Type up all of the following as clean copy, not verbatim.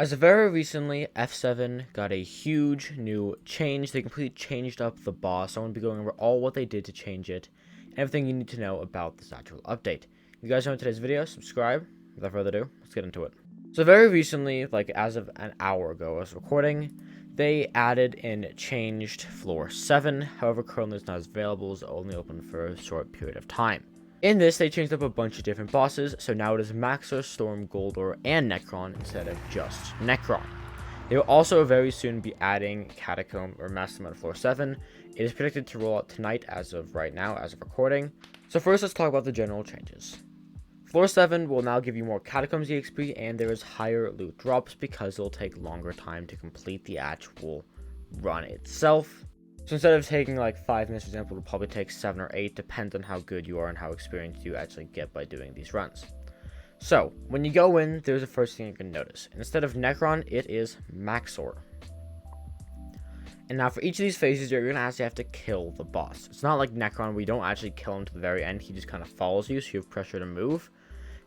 As of very recently, F7 got a huge new change. They completely changed up the boss. I'm going to be going over all what they did to change it, and everything you need to know about this actual update. If you guys enjoyed today's video, subscribe. Without further ado, let's get into it. So very recently, like as of an hour ago I was recording, they added and changed floor 7. However, currently it's not as available, it's only open for a short period of time. In this, they changed up a bunch of different bosses, so now it is Maxor, Storm, Goldor, and Necron instead of just Necron. They will also very soon be adding Catacomb or Mastermind Floor 7. It is predicted to roll out tonight as of right now, as of recording. So first, let's talk about the general changes. Floor 7 will now give you more Catacombs EXP, and there is higher loot drops because it will take longer time to complete the actual run itself. So instead of taking like 5 minutes, for example, it'll probably take 7 or 8, depends on how good you are and how experienced you actually get by doing these runs. So, when you go in, there's the first thing you can notice. Instead of Necron, it is Maxor. And now for each of these phases, you're going to actually have to kill the boss. It's not like Necron where you don't actually kill him to the very end, he just kind of follows you, so you have pressure to move.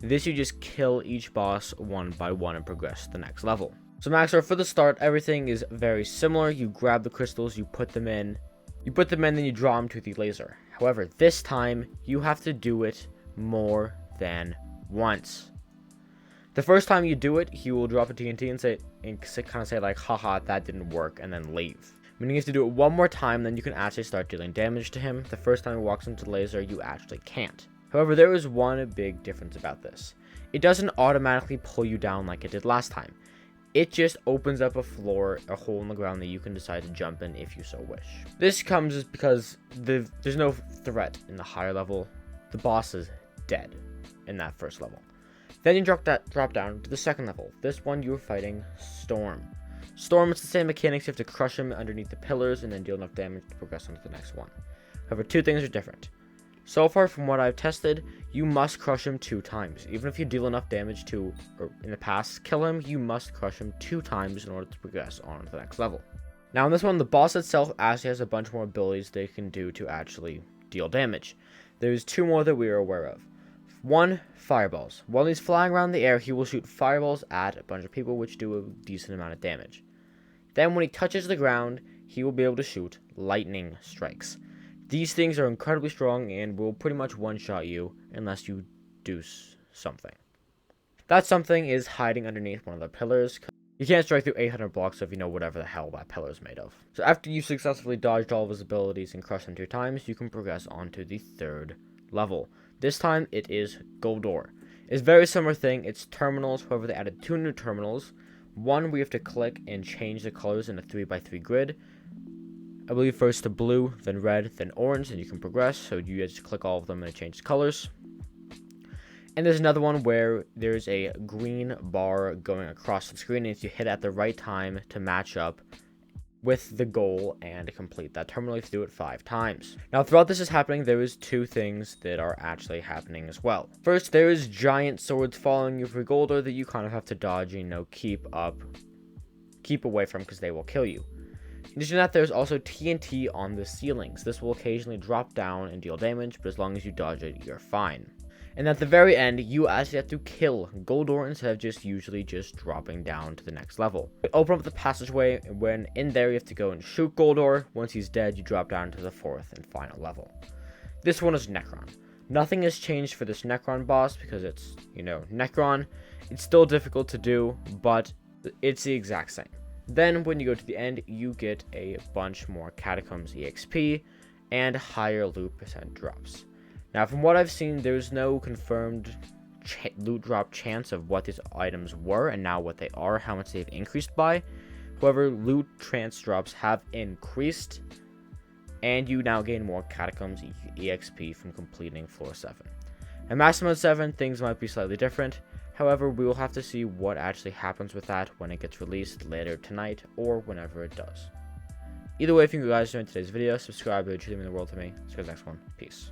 This, you just kill each boss one by one and progress to the next level. So Maxor, for the start, everything is very similar. You grab the crystals, you put them in, then you draw them to the laser. However, this time, you have to do it more than once. The first time you do it, he will drop a TNT and kind of say like, haha, that didn't work, and then leave. Meaning you have to do it one more time, then you can actually start dealing damage to him. The first time he walks into the laser, you actually can't. However, there is one big difference about this. It doesn't automatically pull you down like it did last time. It just opens up a floor, a hole in the ground that you can decide to jump in if you so wish. This comes because there's no threat in the higher level. The boss is dead in that first level. Then you drop down to the second level. This one you're fighting Storm. Storm, it's the same mechanics. You have to crush him underneath the pillars and then deal enough damage to progress on to the next one. However, two things are different. So far, from what I've tested, you must crush him 2 times. Even if you deal enough damage to, or in the past, kill him, you must crush him 2 times in order to progress on to the next level. Now in this one, the boss itself actually has a bunch more abilities they can do to actually deal damage. There's 2 more that we are aware of. 1, fireballs. While he's flying around the air, he will shoot fireballs at a bunch of people, which do a decent amount of damage. Then when he touches the ground, he will be able to shoot lightning strikes. These things are incredibly strong and will pretty much one-shot you unless you do something. That something is hiding underneath one of the pillars. You can't strike through 800 blocks if you know whatever the hell that pillar is made of. So after you successfully dodged all of his abilities and crushed them 2 times, you can progress on to the 3rd level. This time it is Goldor. It's a very similar thing. It's terminals, however they added 2 new terminals. One we have to click and change the colors in a 3x3 grid. I believe first to blue, then red, then orange, and you can progress. So you just click all of them and it changes colors. And there's another one where there's a green bar going across the screen, and if you hit it at the right time to match up with the goal and complete that terminal, you have to do it 5 times. Now throughout this is happening, there is 2 things that are actually happening as well. First, there is giant swords following you for Goldor that you kind of have to dodge and, keep away from because they will kill you. In addition to that, there's also TNT on the ceilings. This will occasionally drop down and deal damage, but as long as you dodge it, you're fine. And at the very end, you actually have to kill Goldor instead of just dropping down to the next level. Open up the passageway, and when in there, you have to go and shoot Goldor. Once he's dead, you drop down to the 4th and final level. This one is Necron. Nothing has changed for this Necron boss because it's, Necron. It's still difficult to do, but it's the exact same. Then, when you go to the end, you get a bunch more Catacombs EXP and higher loot % drops. Now, from what I've seen, there's no confirmed loot drop chance of what these items were and now what they are, how much they've increased by. However, loot chance drops have increased, and you now gain more Catacombs EXP from completing Floor 7. At Master Mode 7, things might be slightly different. However, we will have to see what actually happens with that when it gets released later tonight or whenever it does. Either way, if you guys enjoyed today's video, subscribe, it would truly mean the world to me. See you guys next one. Peace.